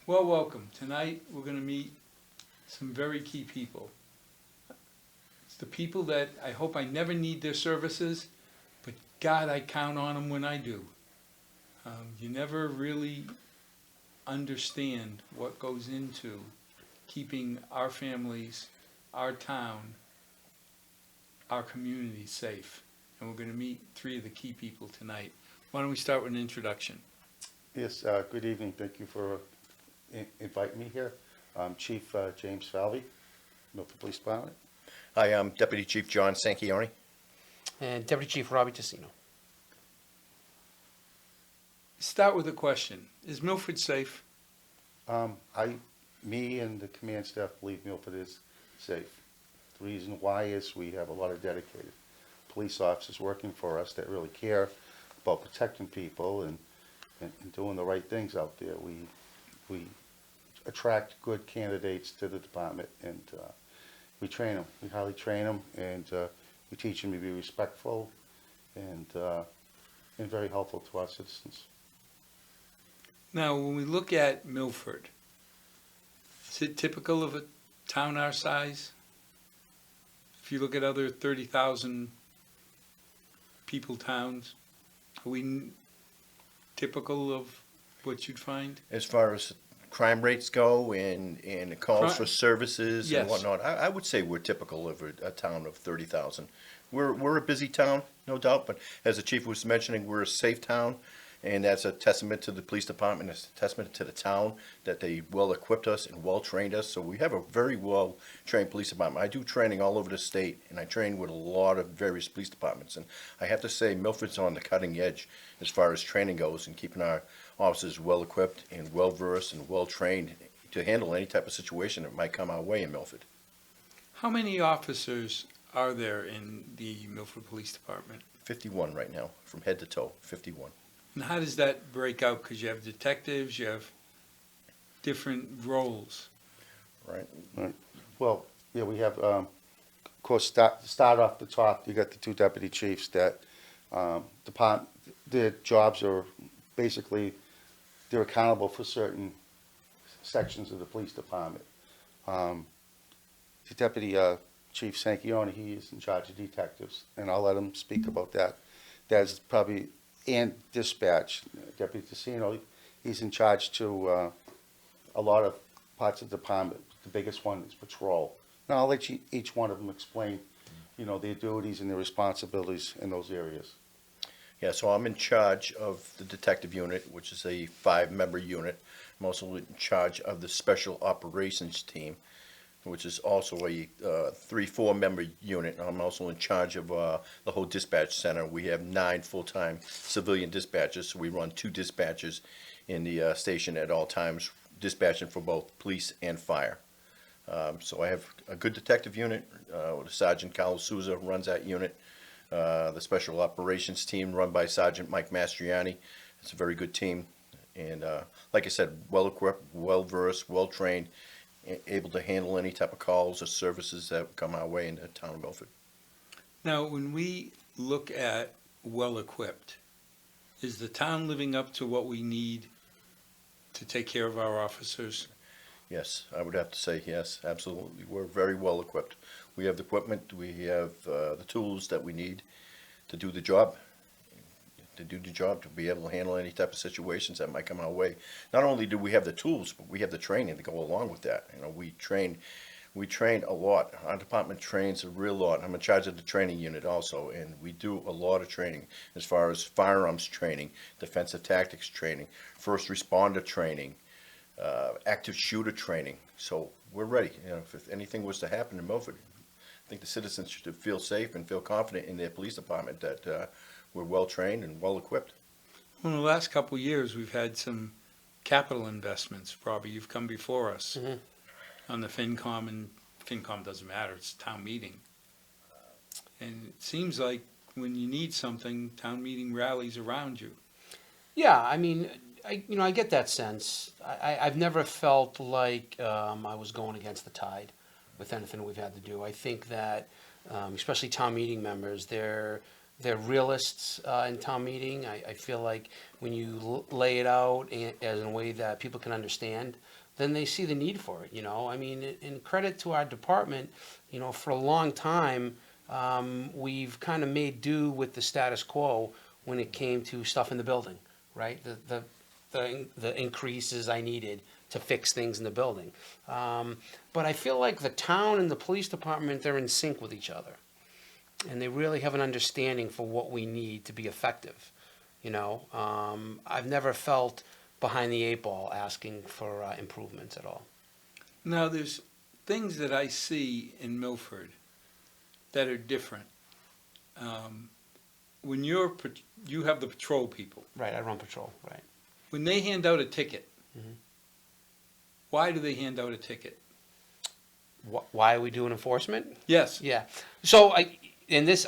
Well, welcome. Tonight we're going to meet some very key people. It's the people that I hope I never need their services, but God, I count on them when I do. You never really understand what goes into keeping our families, our town, our community safe. And we're going to meet three of the key people tonight. Why don't we start with an introduction? Yes, good evening. Thank you for inviting me here. I'm Chief James Falvey, Milford Police Department. Hi, I'm Deputy Chief John Sanchioni. And Deputy Chief Robbie Tassino. Start with a question. Is Milford safe? Me and the command staff believe Milford is safe. The reason why is we have a lot of dedicated police officers working for us that really care about protecting people and doing the right things out there. We attract good candidates to the department, and we train them. We highly train them, and we teach them to be respectful and very helpful to our citizens. Now, when we look at Milford, is it typical of a town our size? If you look at other 30,000 people towns, are we typical of what you'd find? As far as crime rates go and the calls for services Yes. and whatnot, I would say we're typical of a town of 30,000. We're a busy town, no doubt, but as the chief was mentioning, we're a safe town, and that's a testament to the police department. It's a testament to the town that they well equipped us and well trained us. So we have a very well trained police department. I do training all over the state, and I train with a lot of various police departments. And I have to say, Milford's on the cutting edge as far as training goes and keeping our officers well equipped and well versed and well trained to handle any type of situation that might come our way in Milford. How many officers are there in the Milford Police Department? 51 right now, from head to toe, 51. And how does that break out? Because you have detectives, you have different roles. Right. Right. Well, yeah, we have, of course, start off the top, you got the two deputy chiefs that their jobs are basically, they're accountable for certain sections of the police department. The deputy chief Sanchioni, he is in charge of detectives, and I'll let him speak about that. That's probably, and dispatch. Deputy Tassino, he's in charge to a lot of parts of the department. The biggest one is patrol. Now I'll let each one of them explain, their duties and their responsibilities in those areas. Yeah, so I'm in charge of the detective unit, which is a 5-member unit. I'm also in charge of the special operations team, which is also a 3-4-member unit. I'm also in charge of the whole dispatch center. We have 9 full-time civilian dispatchers, so we run 2 dispatchers in the station at all times, dispatching for both police and fire. So I have a good detective unit. Sergeant Carl Souza runs that unit. The special operations team run by Sergeant Mike Mastriani. It's a very good team. And like I said, well-equipped, well-versed, well-trained, able to handle any type of calls or services that come our way in the town of Milford. Now, when we look at well-equipped, is the town living up to what we need to take care of our officers? Yes, I would have to say yes, absolutely. We're very well equipped. We have the equipment, we have the tools that we need to do the job, to be able to handle any type of situations that might come our way. Not only do we have the tools, but we have the training to go along with that. We train a lot. Our department trains a real lot. I'm in charge of the training unit also, and we do a lot of training as far as firearms training, defensive tactics training, first responder training, active shooter training. So we're ready. If anything was to happen in Milford, I think the citizens should feel safe and feel confident in their police department that we're well trained and well equipped. Well, in the last couple of years, we've had some capital investments. Robbie, you've come before us on the FinCom, and FinCom doesn't matter, it's town meeting. And it seems like when you need something, town meeting rallies around you. Yeah, I mean, I get that sense. I've never felt like I was going against the tide with anything we've had to do. I think that, especially town meeting members, they're realists in town meeting. I feel like when you lay it out as in a way that people can understand, then they see the need for it, you know? I mean, in credit to our department, you know, for a long time, we've kind of made do with the status quo when it came to stuff in the building, right? The increases I needed to fix things in the building. But I feel like the town and the police department, they're in sync with each other. And they really have an understanding for what we need to be effective. You know, I've never felt behind the eight ball asking for improvements at all. Now, there's things that I see in Milford that are different. When you have the patrol people, Right, I run patrol, right. when they hand out a ticket, Mhm. why do they hand out a ticket? Why are we doing enforcement? Yes, Yeah. So I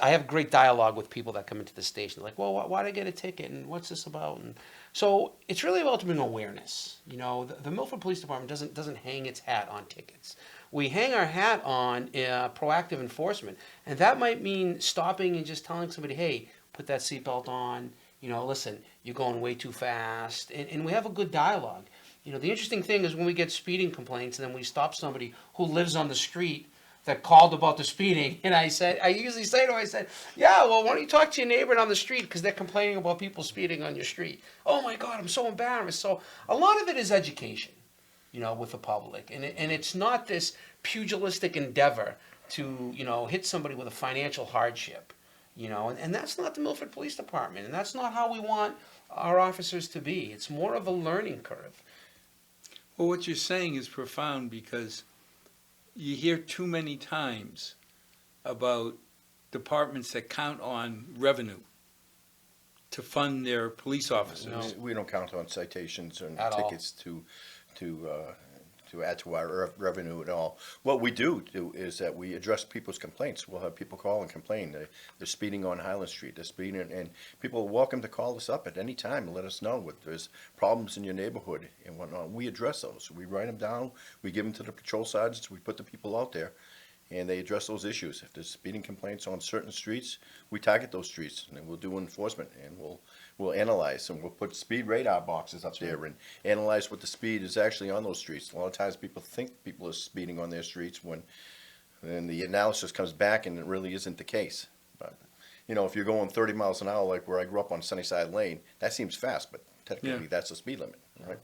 have great dialogue with people that come into the station. Like, well, why did I get a ticket, and what's this about? And so it's really about to bring awareness. You know, the Milford Police Department doesn't hang its hat on tickets. We hang our hat on proactive enforcement, and that might mean stopping and just telling somebody, hey, put that seatbelt on. You know, listen, you're going way too fast, and we have a good dialogue. You know, the interesting thing is when we get speeding complaints, and then we stop somebody who lives on the street that called about the speeding, and I usually say to him, yeah, well, why don't you talk to your neighbor down the street, because they're complaining about people speeding on your street. Oh my God, I'm so embarrassed. So a lot of it is education, you know, with the public, and it's not this pugilistic endeavor to, you know, hit somebody with a financial hardship, you know, and that's not the Milford Police Department, and that's not how we want our officers to be. It's more of a learning curve. well, what you're saying is profound, because you hear too many times about departments that count on revenue to fund their police officers. We don't count on citations and At all. tickets to add to our revenue at all. What we do is that we address people's complaints. We'll have people call and complain. They're speeding on Highland Street. They're speeding, and people are welcome to call us up at any time and let us know if there's problems in your neighborhood and whatnot. We address those. We write them down. We give them to the patrol sergeants. We put the people out there, and they address those issues. If there's speeding complaints on certain streets, we target those streets, and then we'll do enforcement, and we'll analyze, and we'll put speed radar boxes up there and analyze what the speed is actually on those streets. A lot of times people think people are speeding on their streets when the analysis comes back and it really isn't the case. But, you know, if you're going 30 miles an hour, like where I grew up on Sunnyside Lane, that seems fast, but technically Yeah. that's the speed limit, right?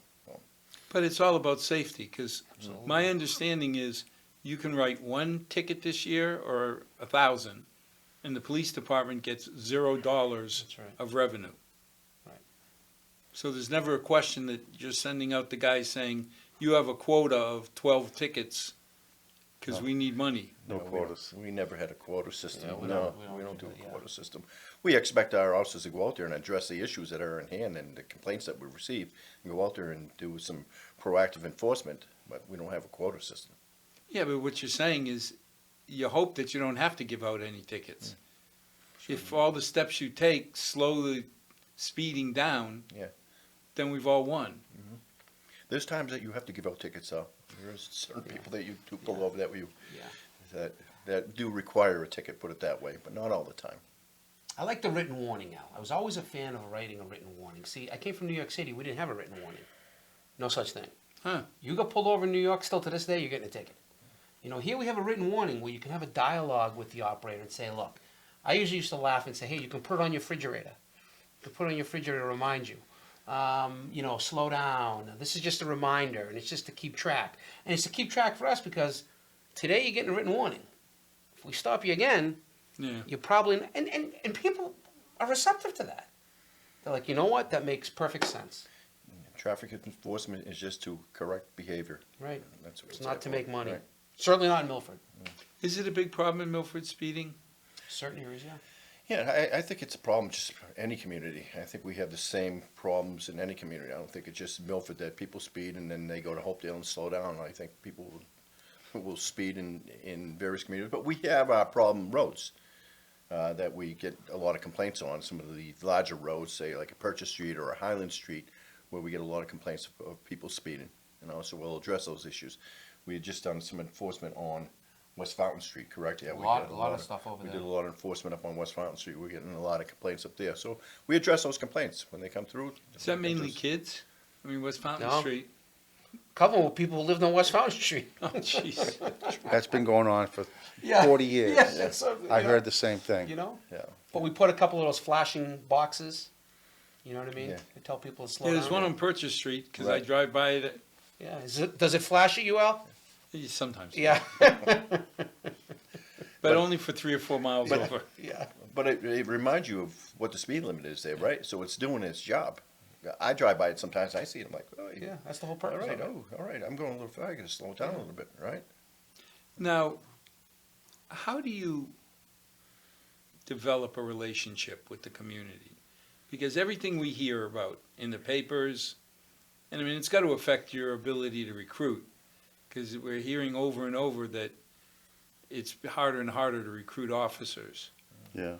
But it's all about safety, because Absolutely. my understanding is you can write one ticket this year or 1,000, and the police department gets $0 That's right. of revenue. Right. So there's never a question that you're sending out the guy saying, you have a quota of 12 tickets, because No. we need money. No we quotas. We never had a quota system. Yeah, we No, don't we don't do do that, a yeah. quota system. We expect our officers to go out there and address the issues that are in hand and the complaints that we receive, and go out there and do some proactive enforcement, but we don't have a quota system. Yeah, but what you're saying is, you hope that you don't have to give out any tickets. If all the steps you take slow the speeding down, Yeah. then we've all won. There's times that you have to give out tickets, though. There's certain Yeah. people that you do pull Yeah. over that Yeah. that do require a ticket, put it that way, but not all the time. I like the written warning, Al. I was always a fan of writing a written warning. See, I came from New York City. We didn't have a written warning. No such thing. Huh. You got pulled over in New York, still to this day, you're getting a ticket. You know, here we have a written warning where you can have a dialogue with the operator and say, look, I usually used to laugh and say, hey, you can put it on your refrigerator. You can put it on your refrigerator to remind you. You know, slow down. This is just a reminder, and it's just to keep track. And it's to keep track for us because today you're getting a written warning. If we stop you again, Yeah. you're probably, and people are receptive to that. They're like, you know what? That makes perfect sense. Traffic enforcement is just to correct behavior. Right. That's what It's not at to for, make money. right? Certainly not in Milford. Is it a big problem in Milford, speeding? Certain areas, yeah. Yeah, I think it's a problem just for any community. I think we have the same problems in any community. I don't think it's just Milford that people speed and then they go to Hopedale and slow down. I think people will speed in various communities, but we have our problem roads that we get a lot of complaints on. Some of the larger roads, say like a Purchase Street or a Highland Street, where we get a lot of complaints of people speeding. You know, so we'll address those issues. We had just done some enforcement on West Fountain Street, correct? Yeah, A we lot, did a lot of stuff over We there. did a lot of enforcement up on West Fountain Street. We're getting a lot of complaints up there. So we address those complaints when they come through. Is that mainly kids? I mean, West Fountain No. Street. Couple of people who lived on West Fountain Street. Oh, jeez. That's been going on for Yeah. 40 years. Yeah, that's I heard the same thing. You know, Yeah. but we put a couple of those flashing boxes. You know what I mean? Yeah. To tell people to slow Yeah, down. there's one on Purchase Street, because I Right. drive by it Yeah. Does it flash at you, Al? sometimes. Yeah. But only for 3 or 4 miles over. Yeah. But it reminds you of what the speed limit is there, right? So it's doing its job. I drive by it sometimes. I see it. I'm like, oh, Yeah. That's the whole all purpose. right, of it. all right. I'm going a little fast. I got to slow it down a little bit, right? Now, how do you develop a relationship with the community? Because everything we hear about in the papers, and I mean, it's got to affect your ability to recruit, because we're hearing over and over that it's harder and harder to recruit officers. Yeah.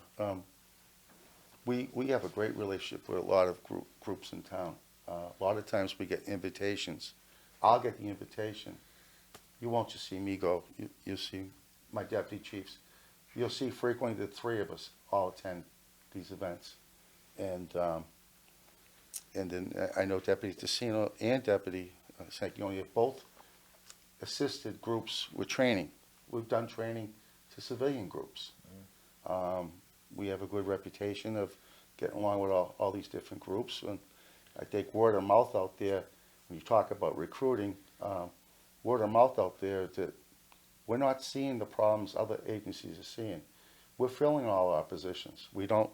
We have a great relationship with a lot of groups in town. A lot of times we get invitations. I'll get the invitation. You won't just see me go. You'll see my deputy chiefs. You'll see frequently the 3 of us all attend these events. And then I know Deputy Tessino and Deputy Sanquioni have both assisted groups with training. We've done training to civilian groups. We have a good reputation of getting along with all these different groups. And I think word of mouth out there, when you talk about recruiting, word of mouth out there that we're not seeing the problems other agencies are seeing. We're filling all our positions. We don't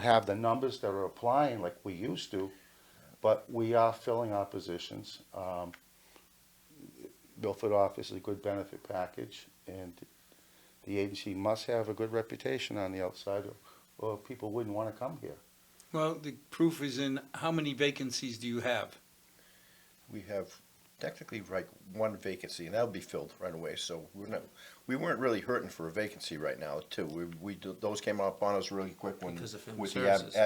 have the numbers that are applying like we used to, but we are filling our positions. Milford offers a good benefit package, and the agency must have a good reputation on the outside, or people wouldn't want to come here. Well, the proof is in how many vacancies do you have? We have technically like one vacancy, and that'll be filled right away. So we weren't really hurting for a vacancy right now, too. Those came up on us really quick when Because of family with services. the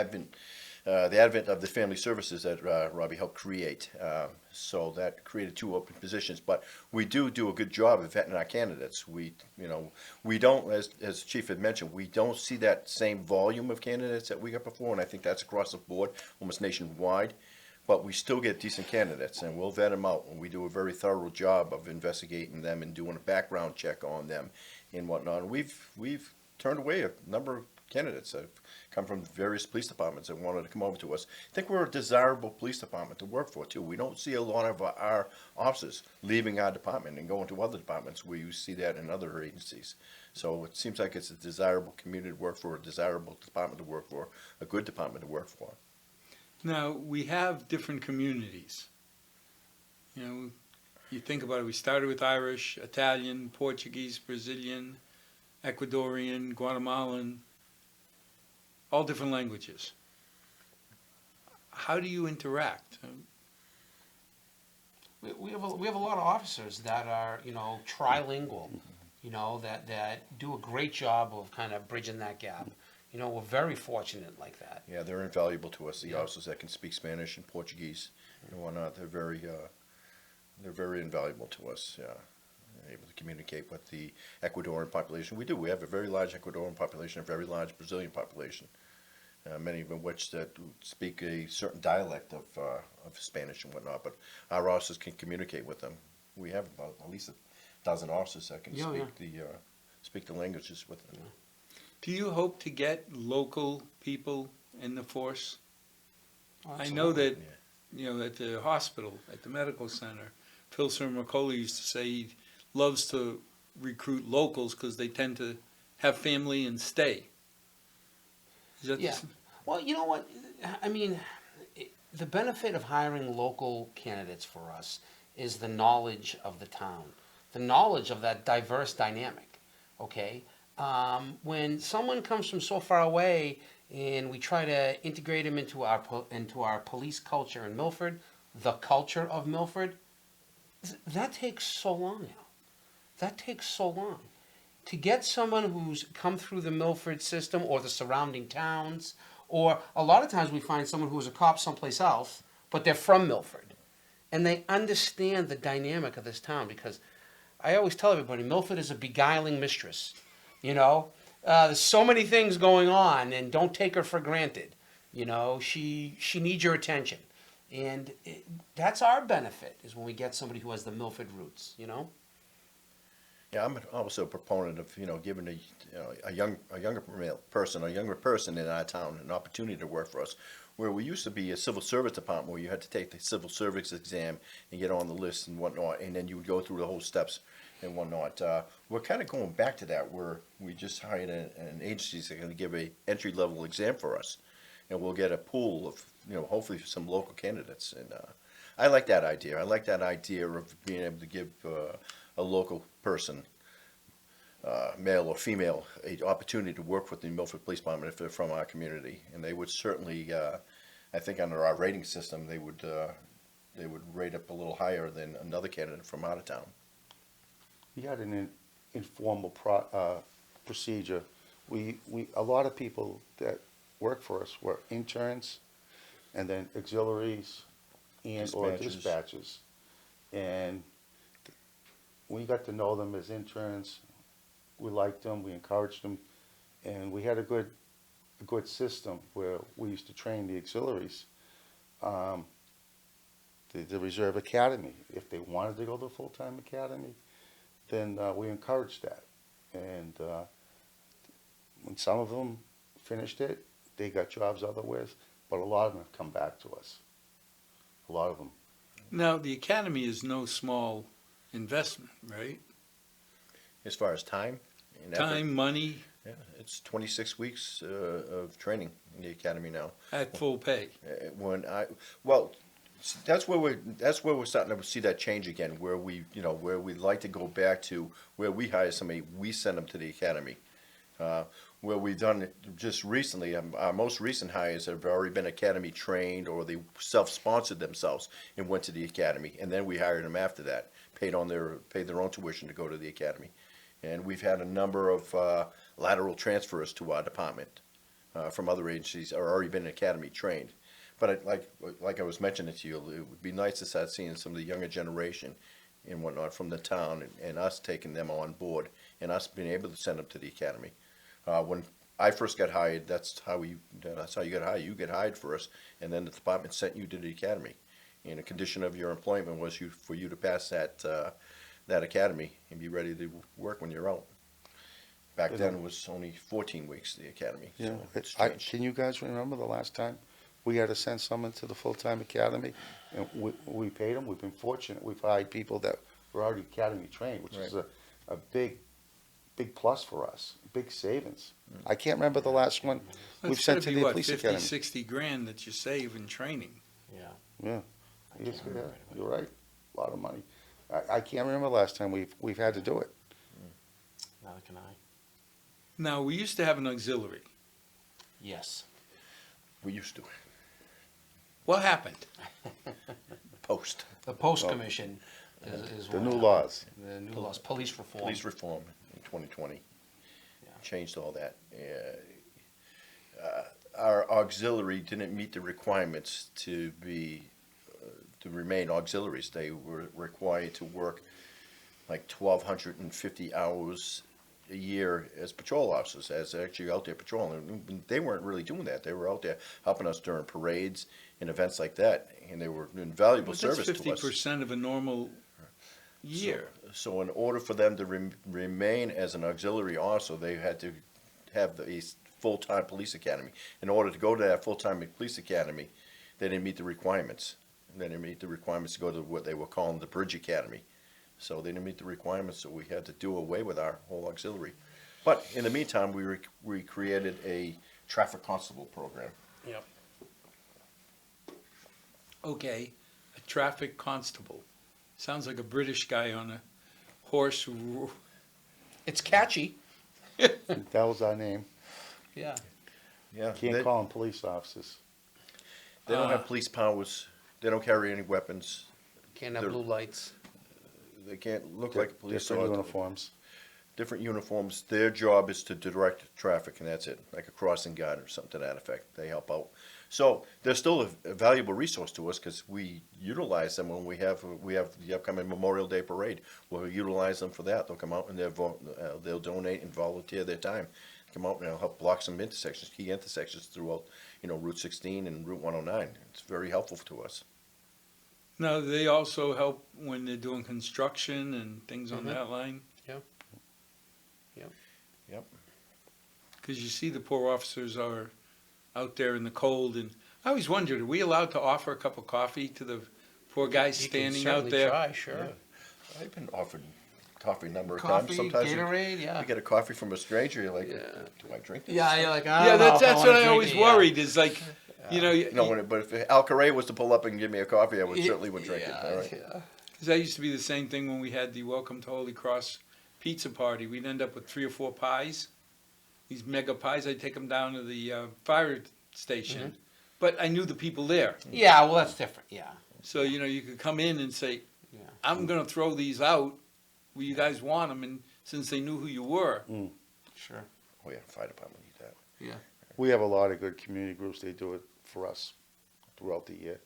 advent of the family services that Robbie helped create. So that created 2 open positions. But we do a good job of vetting our candidates. We don't, as Chief had mentioned, we don't see that same volume of candidates that we got before, and I think that's across the board, almost nationwide. But we still get decent candidates, and we'll vet them out. And we do a very thorough job of investigating them and doing a background check on them and whatnot. And we've turned away a number of candidates that have come from various police departments that wanted to come over to us. I think we're a desirable police department to work for, too. We don't see a lot of our officers leaving our department and going to other departments. We see that in other agencies. So it seems like it's a desirable community to work for, a desirable department to work for, a good department to work for. Now, we have different communities. You know, you think about it, we started with Irish, Italian, Portuguese, Brazilian, Ecuadorian, Guatemalan, all different languages. How do you interact? We have a lot of officers that are, trilingual, that do a great job of kind of bridging that gap. We're very fortunate like that. Yeah, they're invaluable to us. The Yeah. officers that can speak Spanish and Portuguese and whatnot, they're very invaluable to us. Yeah, they're able to communicate with the Ecuadorian population. We do. We have a very large Ecuadorian population, a very large Brazilian population. Many of which that speak a certain dialect of Spanish and whatnot. But our officers can communicate with them. We have about at least 12 officers that can speak the languages with them. Do you hope to get local people in the force? I know that, at the hospital, at the medical center, Phil Mercola used to say he loves to recruit locals because they tend to have family and stay. Is that Yeah. Well, you know what? I mean, the benefit of hiring local candidates for us is the knowledge of the town, the knowledge of that diverse dynamic, okay? When someone comes from so far away and we try to integrate them into our police culture in Milford, the culture of Milford, that takes so long now. That takes so long. To get someone who's come through the Milford system or the surrounding towns, or a lot of times we find someone who was a cop someplace else, but they're from Milford, and they understand the dynamic of this town because I always tell everybody, Milford is a beguiling mistress. You know, there's so many things going on, and don't take her for granted. You know, she needs your attention, and that's our benefit is when we get somebody who has the Milford roots. You know. Yeah, I'm also a proponent of, giving a younger person in our town an opportunity to work for us. Where we used to be a civil service department where you had to take the civil service exam and get on the list and whatnot, and then you would go through the whole steps and whatnot. We're kind of going back to that where we just hired an agency that's going to give a entry level exam for us, and we'll get a pool of, hopefully some local candidates. And I like that idea. I like that idea of being able to give a local person, male or female, an opportunity to work with the Milford Police Department if they're from our community. And they would certainly, I think under our rating system, they would rate up a little higher than another candidate from out of town. We had an informal procedure. A lot of people that work for us were interns and then auxiliaries or dispatchers. And we got to know them as interns. We liked them, we encouraged them, and we had a good system where we used to train the auxiliaries. The Reserve Academy, if they wanted to go to the full-time academy, then we encouraged that. And when some of them finished it, they got jobs otherwise, but a lot of them have come back to us. A lot of them. Now, the academy is no small investment, right? As far as time and effort, Time, money, yeah, it's 26 weeks of training in the academy now. at full pay. That's where we're starting to see that change again, where we'd like to go back to where we hire somebody, we send them to the academy. Where we've done it just recently, our most recent hires have already been academy trained, or they self-sponsored themselves and went to the academy, and then we hired them after that, paid their own tuition to go to the academy. And we've had a number of lateral transfers to our department from other agencies that are already been academy trained. But like I was mentioning to you, it would be nice to start seeing some of the younger generation and whatnot from the town, and us taking them on board, and us being able to send them to the academy. When I first got hired, that's how you got hired. You get hired first, and then the department sent you to the academy. And a condition of your employment was for you to pass that academy and be ready to work when you're out. Back then it was only 14 weeks, the academy. Yeah. So it's changed. Can you guys remember the last time we had to send someone to the full-time academy? And we paid them. We've been fortunate. We've hired people that were already academy trained, which is a big plus for us, big savings. I can't remember the last one we've That's sent gotta to be, the what, police 50, academy. 60 grand that you save in training. Yeah. Yeah, I can't remember right away. you're right. A lot of money. I can't remember the last time we've had to do it. Neither can I. Now, we used to have an auxiliary. Yes. We used to What happened? post The post commission is The what new happened. laws. The new laws, police reform. police reform in 2020. Yeah. Changed all that. Our auxiliary didn't meet the requirements to remain auxiliaries. They were required to work like 1,250 hours a year as patrol officers, as actually out there patrolling. They weren't really doing that. They were out there helping us during parades and events like that, and they were invaluable Well, service that's to us. 50% of a normal year. So in order for them to remain as an auxiliary officer, they had to have a full-time police academy. In order to go to that full-time police academy, they didn't meet the requirements. They didn't meet the requirements to go to what they were calling the Bridge Academy. So they didn't meet the requirements, so we had to do away with our whole auxiliary. But in the meantime, we created a traffic constable program. Yep. Okay, a traffic constable. Sounds like a British guy on a horse who, It's catchy. That was our name. Yeah. Yeah, Can't call them police officers. they don't have police powers. They don't carry any weapons. Can't have They're- blue lights. They can't look like a police Different officer. uniforms. different uniforms. Their job is to direct traffic, and that's it, like a crossing guard or something to that effect. They help out. So they're still a valuable resource to us because we utilize them when we have the upcoming Memorial Day parade. We'll utilize them for that. They'll come out and they'll donate and volunteer their time. Come out and they'll help block some intersections, key intersections throughout, Route 16 and Route 109. It's very helpful to us. Now, they also help when they're doing construction and things on that line? Yep. Because you see the poor officers are out there in the cold, and I always wondered, are we allowed to offer a cup of coffee to the poor guys You can standing out certainly there? try, sure. Yeah. I've been offered coffee a number of Coffee, times. Sometimes Gatorade, you yeah. get a coffee from a stranger, you're like, Yeah. do I drink this? Yeah, you're like, I Yeah, don't know if I that's wanna what I drink always it, yeah. worried, is like, But if Al Carre was to pull up and give me a coffee, I would certainly would drink it. All right. Yeah. because that used to be the same thing when we had the Welcome to Holy Cross pizza party. We'd end up with 3 or 4 pies, these mega pies. I'd take them down to the fire station, but I knew the people there. Yeah, well, that's different, yeah. So, you could come in and say, Yeah. I'm going to throw these out. Will you guys want them? And since they knew who you were, Sure. Oh yeah, fire department need that. Yeah. We have a lot of good community groups. They do it for us throughout the year.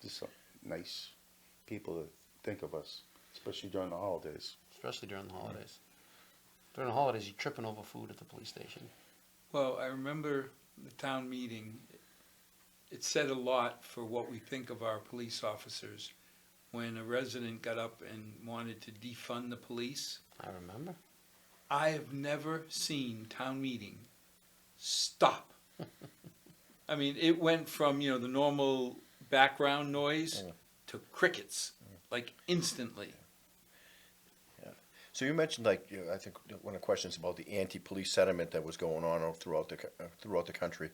Just some nice people that think of us, especially during the holidays. Especially during the holidays. During the holidays, you're tripping over food at the police station. well, I remember the town meeting. It said a lot for what we think of our police officers when a resident got up and wanted to defund the police. I remember. I have never seen town meeting stop. I mean, it went from, the normal background noise to crickets, like instantly. So you mentioned, I think one of the questions about the anti-police sentiment that was going on throughout the country.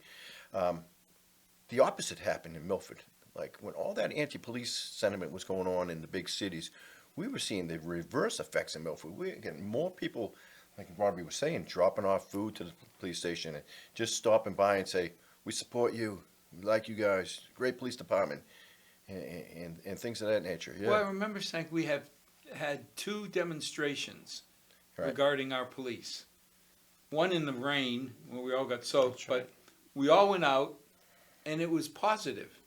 The opposite happened in Milford. Like when all that anti-police sentiment was going on in the big cities, we were seeing the reverse effects in Milford. We were getting more people, like Robbie was saying, dropping off food to the police station and just stopping by and say, "We support you, we like you guys, great police department," and things of that nature. Yeah. Well, I remember saying we have had 2 demonstrations Right. regarding our police. One in the rain, where we all got soaked, That's right. but we all went out, and it was positive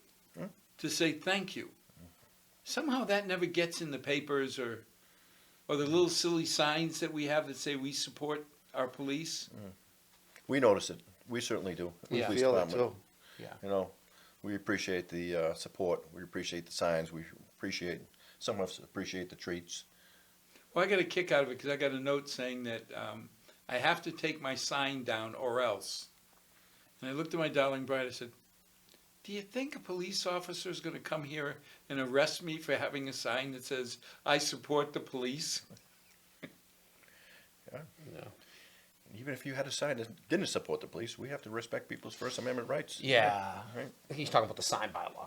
to say thank you. Somehow that never gets in the papers or the little silly signs that we have that say we support our police. We notice it. We certainly do. We Police Feel it department. too. Yeah. We appreciate the support. We appreciate the signs. Some of us appreciate the treats. Well, I got a kick out of it because I got a note saying that I have to take my sign down or else. And I looked at my darling bride. I said, "Do you think a police officer is going to come here and arrest me for having a sign that says I support the police?" Yeah. Even if you had a sign that didn't support the police, we have to respect people's First Amendment rights. Yeah. Right. He's talking about the sign bylaw.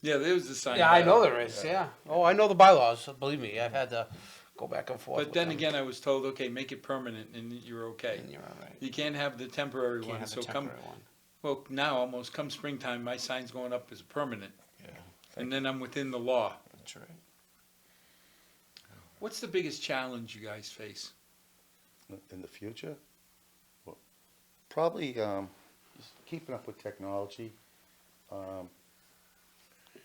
Yeah, there was the sign. Yeah, I bylaw. know there is, yeah. Oh, I know the bylaws, believe me. I've had to go back and forth. But with then them. again, I was told, okay, make it permanent and you're okay. And you're all right. You can't have the temporary Can't one. have So the temporary one. well, now almost come springtime, my sign's going up as permanent. Yeah. And then I'm within the law. That's right. What's the biggest challenge you guys face? In the future? Well, probably just keeping up with technology.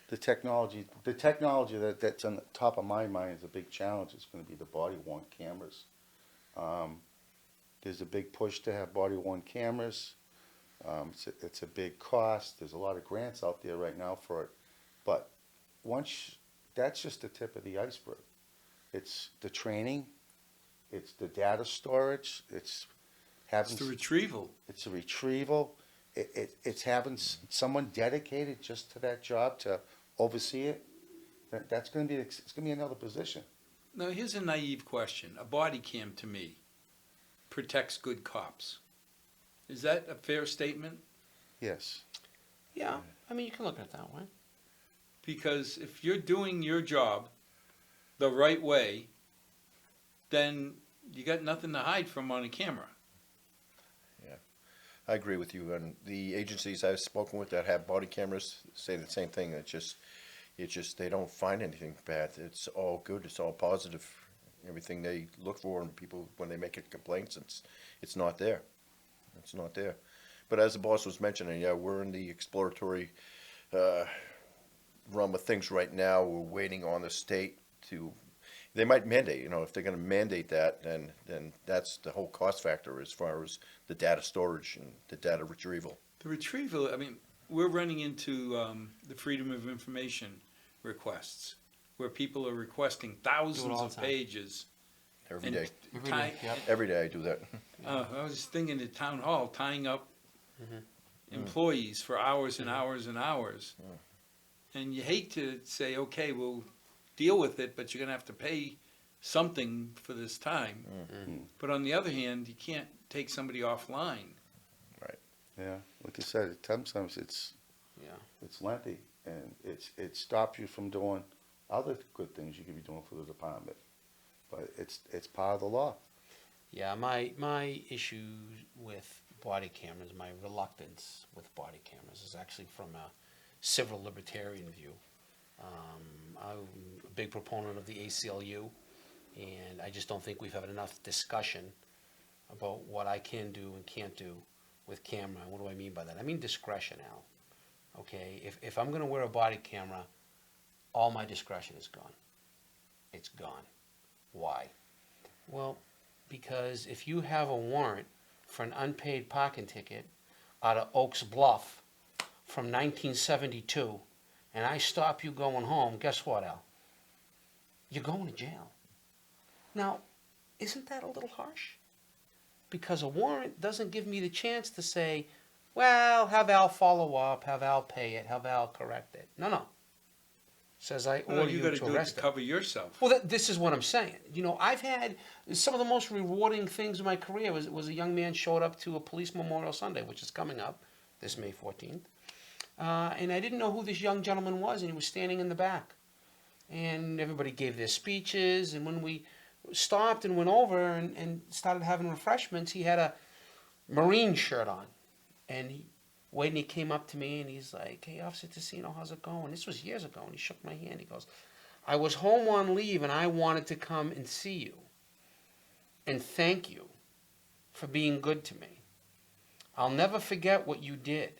The technology that's on the top of my mind is a big challenge. It's going to be the body-worn cameras. There's a big push to have body-worn cameras. It's a big cost. There's a lot of grants out there right now for it. But that's just the tip of the iceberg. It's the training. It's the data storage. It's having. It's the retrieval. It's a retrieval. It's having someone dedicated just to that job to oversee it. It's going to be another position. Now, here's a naive question. A body cam, to me, protects good cops. Is that a fair statement? Yes. Yeah, I mean, you can look at it that way. Because if you're doing your job the right way, then you got nothing to hide from on a camera. I agree with you. And the agencies I've spoken with that have body cameras say the same thing. It's just they don't find anything bad. It's all good. It's all positive. Everything they look for, and people, when they make complaints, it's not there. It's not there. But as the boss was mentioning, yeah, we're in the exploratory realm of things right now. We're waiting on the state to, they might mandate, if they're gonna mandate that, then that's the whole cost factor as far as the data storage and the data retrieval. The retrieval, I mean, we're running into the Freedom of Information requests, where people are requesting thousands all of the time. pages. Every And day. Yep. Every day I do that. I was thinking at town hall, tying up Mhm. employees for hours and hours and hours. And you hate to say, okay, we'll deal with it, but you're gonna have to pay something for this time. But on the other hand, you can't take somebody offline. Yeah, like I said, sometimes Yeah. it's lengthy, and it stops you from doing other good things you could be doing for the department. But it's part of the law. Yeah, my issue with body cameras, my reluctance with body cameras is actually from a civil libertarian view. I'm a big proponent of the ACLU, and I just don't think we've had enough discussion about what I can do and can't do with camera. What do I mean by that? I mean discretion, Al. Okay, if I'm gonna wear a body camera, all my discretion is gone. It's gone. Why? Well, because if you have a warrant for an unpaid parking ticket out of Oaks Bluff from 1972, and I stop you going home, guess what, Al? You're going to jail. Now, isn't that a little harsh? Because a warrant doesn't give me the chance to say, well, have Al follow up, have Al pay it, have Al correct it. No. Says I Well, order you you gotta to do it arrest to it. cover yourself. Well, this is what I'm saying. I've had some of the most rewarding things in my career was a young man showed up to a police Memorial Sunday, which is coming up this May 14th. And I didn't know who this young gentleman was, and he was standing in the back. And everybody gave their speeches, and when we stopped and went over and started having refreshments, he had a Marine shirt on. And he came up to me and he's like, hey, Officer Tassino, how's it going? This was years ago, and he shook my hand. He goes, I was home on leave and I wanted to come and see you and thank you for being good to me. I'll never forget what you did.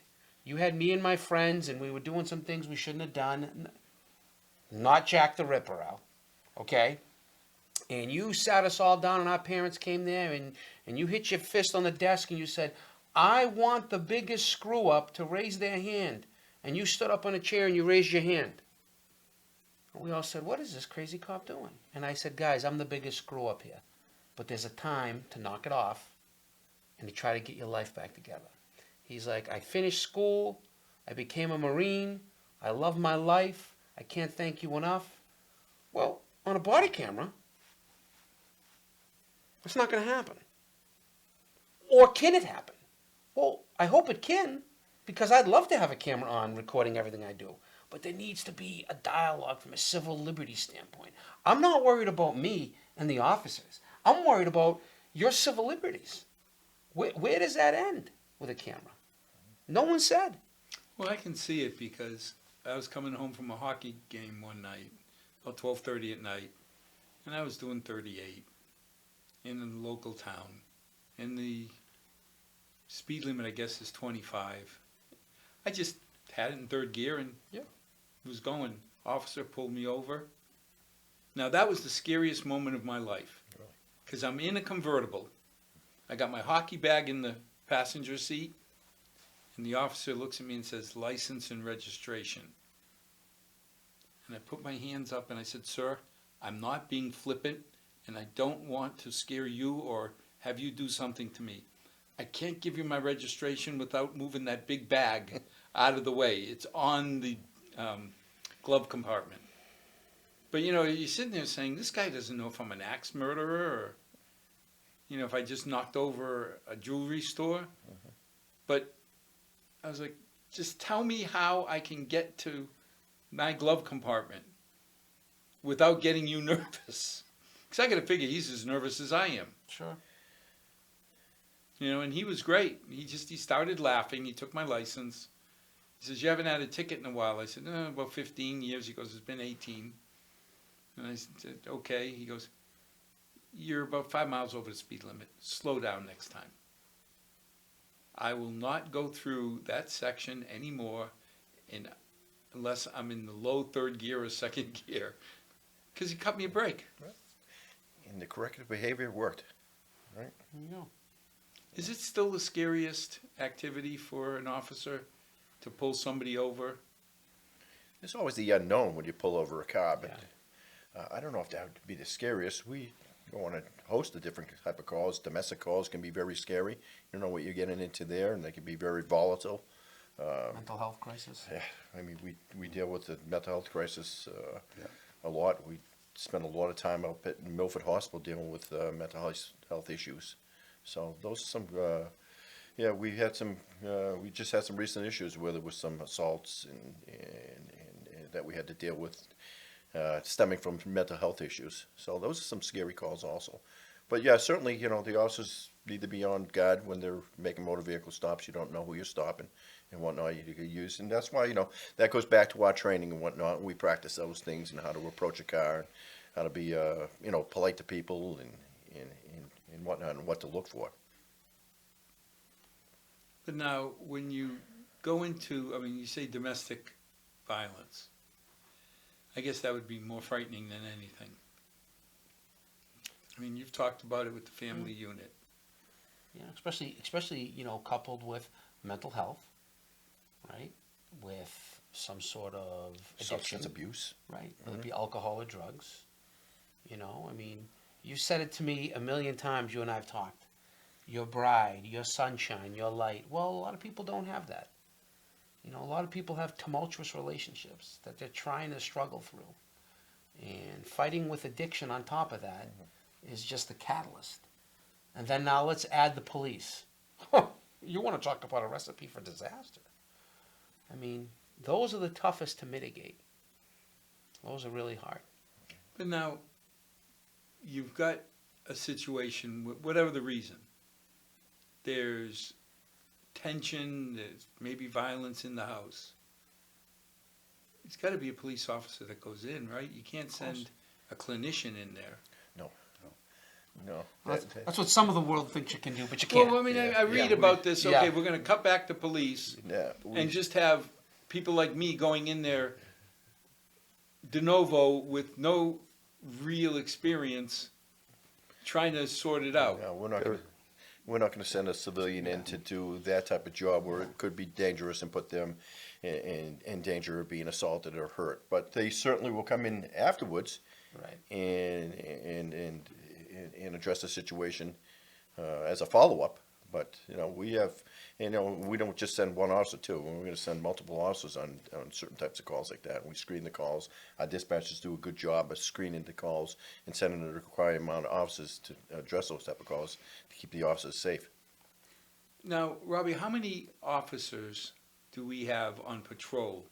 You had me and my friends and we were doing some things we shouldn't have done. Not Jack the Ripper, Al. Okay? And you sat us all down and our parents came there and you hit your fist on the desk and you said, I want the biggest screw up to raise their hand. And you stood up on a chair and you raised your hand. And we all said, what is this crazy cop doing? And I said, guys, I'm the biggest screw up here. But there's a time to knock it off and to try to get your life back together. He's like, I finished school. I became a Marine. I love my life. I can't thank you enough. Well, on a body camera, it's not going to happen. Or can it happen? Well, I hope it can, because I'd love to have a camera on recording everything I do. But there needs to be a dialogue from a civil liberties standpoint. I'm not worried about me and the officers. I'm worried about your civil liberties. Where does that end with a camera? No one said. Well, I can see it because I was coming home from a hockey game one night, about 12:30 at night, and I was doing 38 in a local town. And the speed limit, I guess, is 25. I just had it in third gear and was going. Officer pulled me over. Now, that was the scariest moment of my life because I'm in a convertible. I got my hockey bag in the passenger seat, and the officer looks at me and says, license and registration. And I put my hands up and I said, sir, I'm not being flippant, and I don't want to scare you or have you do something to me. I can't give you my registration without moving that big bag out of the way. It's on the glove compartment. But, you're sitting there saying, this guy doesn't know if I'm an axe murderer or, if I just knocked over a jewelry store. But I was like, just tell me how I can get to my glove compartment without getting you nervous. Because I got to figure he's as nervous as I am. Sure. And he was great. He started laughing. He took my license. He says, you haven't had a ticket in a while. I said, no, about 15 years. He goes, it's been 18. And I said, okay. He goes, you're about 5 miles over the speed limit, slow down next time. I will not go through that section anymore unless I'm in the low third gear or second gear, because you cut me a break. And the corrective behavior worked. There you go. Is it still the scariest activity for an officer to pull somebody over? There's always the unknown when you pull over a car, but I don't know if that would be the scariest. We go on a host of different type of calls. Domestic calls can be very scary. You don't know what you're getting into there, and they can be very volatile. Mental health crisis. Yeah, I mean, we deal with the mental health crisis a lot. We spend a lot of time up at Milford Hospital dealing with mental health issues. So those are some, we had some, we just had some recent issues where there was some assaults and that we had to deal with stemming from mental health issues. So those are some scary calls also. But yeah, certainly, the officers need to be on guard when they're making motor vehicle stops. You don't know who you're stopping and whatnot you could use. And that's why, that goes back to our training and whatnot. We practice those things and how to approach a car and how to be, polite to people and whatnot and what to look for. But now, when you go into, you say domestic violence, I guess that would be more frightening than anything. You've talked about it with the family unit. Yeah, especially coupled with mental health, right? With some sort of addiction, Substance abuse. right? Whether it be alcohol or drugs. You said it to me a million times. You and I have talked. Your bride, your sunshine, your light. Well, a lot of people don't have that. A lot of people have tumultuous relationships that they're trying to struggle through. And fighting with addiction on top of that is just the catalyst. And then now let's add the police. You want to talk about a recipe for disaster. Those are the toughest to mitigate. Those are really hard. But now, you've got a situation, whatever the reason, there's tension, there's maybe violence in the house. It's got to be a police officer that goes in, right? You can't send a clinician in there. No. That's what some of the world thinks you can do, but you can't. Well, I read about this. Okay, yeah. we're going to cut back to police and just have people like me going in there de novo with no real experience trying to sort it out. No, we're not going to send a civilian in to do that type of job where it could be dangerous and put them in danger of being assaulted or hurt. But they certainly will come in afterwards, Right. and address the situation as a follow-up. But we have, we don't just send one officer too. We're going to send multiple officers on certain types of calls like that. We screen the calls. Our dispatchers do a good job of screening the calls and sending the required amount of officers to address those type of calls to keep the officers safe. Now, Robbie, how many officers do we have on patrol?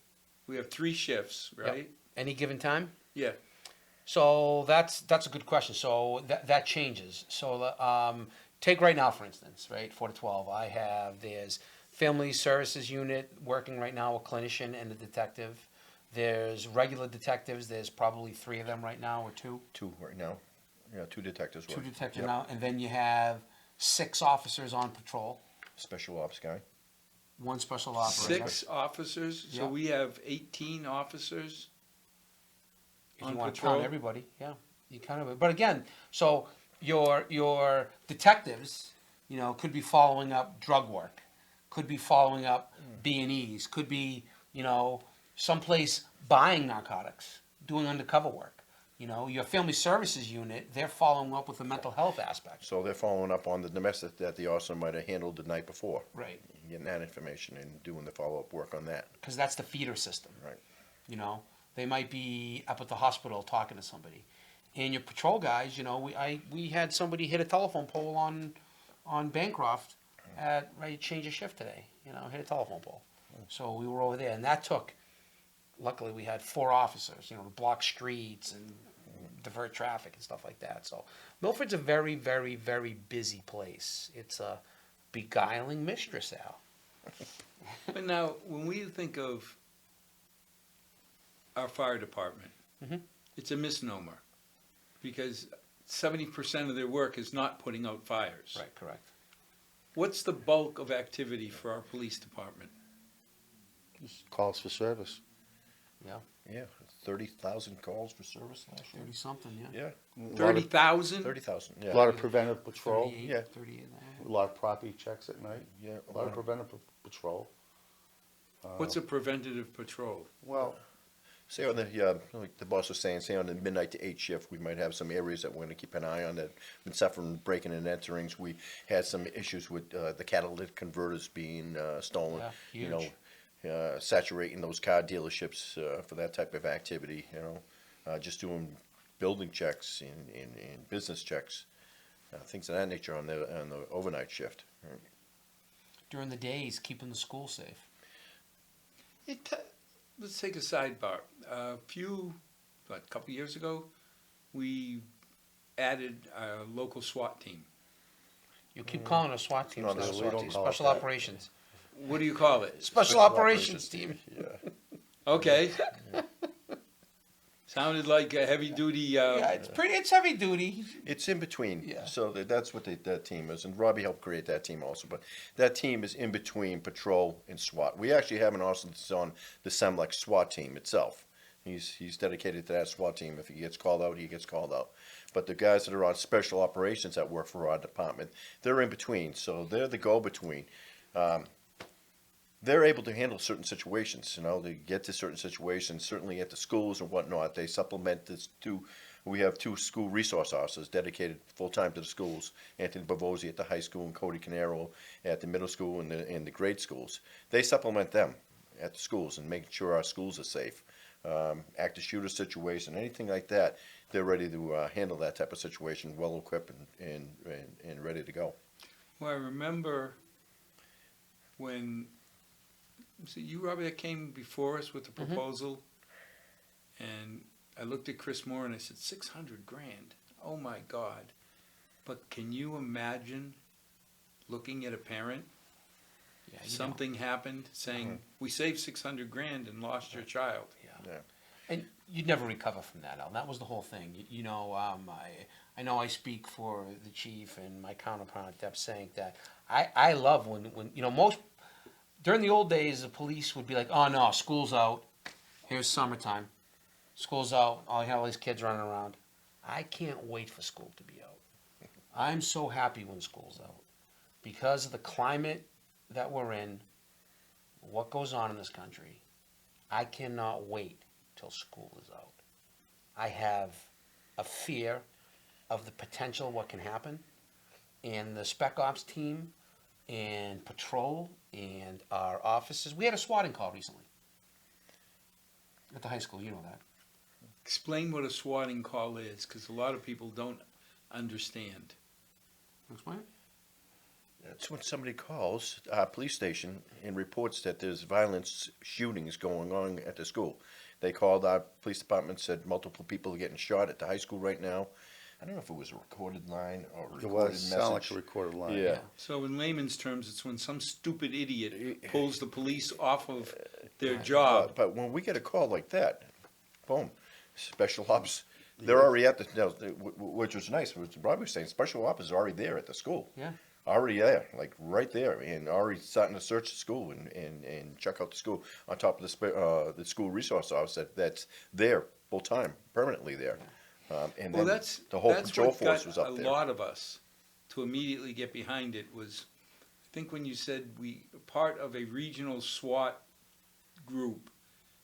We have 3 shifts, right? Yep. Any given time? Yeah. So that's a good question. So that changes. So take right now, for instance, right, 4 to 12. There's family services unit working right now, a clinician and a detective. There's regular detectives. There's probably 3 of them right now, or 2. 2 right now. Yeah, 2 detectives. 2 working. detectives Yep. now, and then you have 6 officers on patrol. Special ops guy. 1 special operator. 6 officers, so Yeah. we have 18 officers If on you want to patrol. count everybody, yeah, you count everybody. But again, so your detectives, could be following up drug work, could be following up B&Es, could be, someplace buying narcotics, doing undercover work. Your family services unit, they're following up with the mental health aspect. So they're following up on the domestic that the officer might have handled the night before. Right. Getting that information and doing the follow-up work on that. Because that's the feeder system. Right. They might be up at the hospital talking to somebody. And your patrol guys, we had somebody hit a telephone pole on Bancroft at ready to change a shift today. Hit a telephone pole. So we were over there, and that took. Luckily, we had 4 officers, to block streets and divert traffic and stuff like that. So Milford's a very, very, very busy place. It's a beguiling mistress, Al. But now, when we think of our fire department, Mhm. it's a misnomer, because 70% of their work is not putting out fires. Right, correct. What's the bulk of activity for our police department? Calls for service. Yeah, 30,000 calls for service last year. 30-something, yeah. Yeah, A lot of- 30,000? 30,000, A yeah. lot of preventive patrol, 38, Yeah. 38. a lot of property checks at night, Yeah, a lot of preventive patrol. What's a preventative patrol? Well, Say on the, like the boss was saying, say on the midnight to 8 shift, we might have some areas that we're gonna keep an eye on that been suffering breaking and enterings. We had some issues with, the catalytic converters being, stolen. Yeah, You know, huge. saturating those car dealerships, for that type of activity, you know. Just doing building checks and business checks, things of that nature on the overnight shift. Right? During the days, keeping the school safe. Let's take a sidebar. A couple years ago, we added a local SWAT team. You keep calling us SWAT teams, No, not no, we SWAT don't teams, call it special that. operations. What do you call it? Special operations team. Yeah. Okay. Sounded like a heavy-duty, Yeah, it's heavy duty. It's in between. Yeah. So that's what that team is. And Robbie helped create that team also. But that team is in between patrol and SWAT. We actually have an officer that's on the Semlec SWAT team itself. He's dedicated to that SWAT team. If he gets called out, he gets called out. But the guys that are on special operations that work for our department, they're in between. So they're the go-between. They're able to handle certain situations, you know, they get to certain situations, certainly at the schools and whatnot. They supplement this we have 2 school resource officers dedicated full-time to the schools, Anthony Bavosi at the high school and Cody Canaro at the middle school and the grade schools. They supplement them at the schools and making sure our schools are safe. Active shooter situation, anything like that, they're ready to handle that type of situation, well-equipped and ready to go. well, I remember when, was it you, Robbie, that came before us with the proposal? And I looked at Chris Moore and I said, 600 grand, oh my God. But can you imagine looking at a parent, Yeah, you something happened, saying, we saved 600 grand and lost your child? know. Yeah. And you'd never recover from that, Al. That was the whole thing. You know, I know I speak for the chief and my counterpart Deb saying that I love when you know, during the old days, the police would be like, oh no, school's out. Here's summertime. School's out. Oh, you have all these kids running around. I can't wait for school to be out. I'm so happy when school's out because of the climate that we're in, what goes on in this country. I cannot wait till school is out. I have a fear of the potential what can happen, and the Spec Ops team and patrol and our officers. We had a swatting call recently at the high school. You know that. Explain what a swatting call is, because a lot of people don't understand. Explain. That's when somebody calls our police station and reports that there's violence, shootings going on at the school. They called our police department, said multiple people are getting shot at the high school right now. I don't know if it was a recorded line or a it recorded was, message. sound like a recorded line. Yeah. So in layman's terms, it's when some stupid idiot pulls the police off of their job. But when we get a call like that, boom, special ops, they're already at the, which was nice, which Rob was saying, special ops is already there at the school. Yeah. Already there, like right there, and already starting to search the school and check out the school on top of the school resource office that's there full time, permanently there. And Well, then the whole that's patrol what force got was up a there. lot of us to immediately get behind it was, I think when you said we part of a regional SWAT group,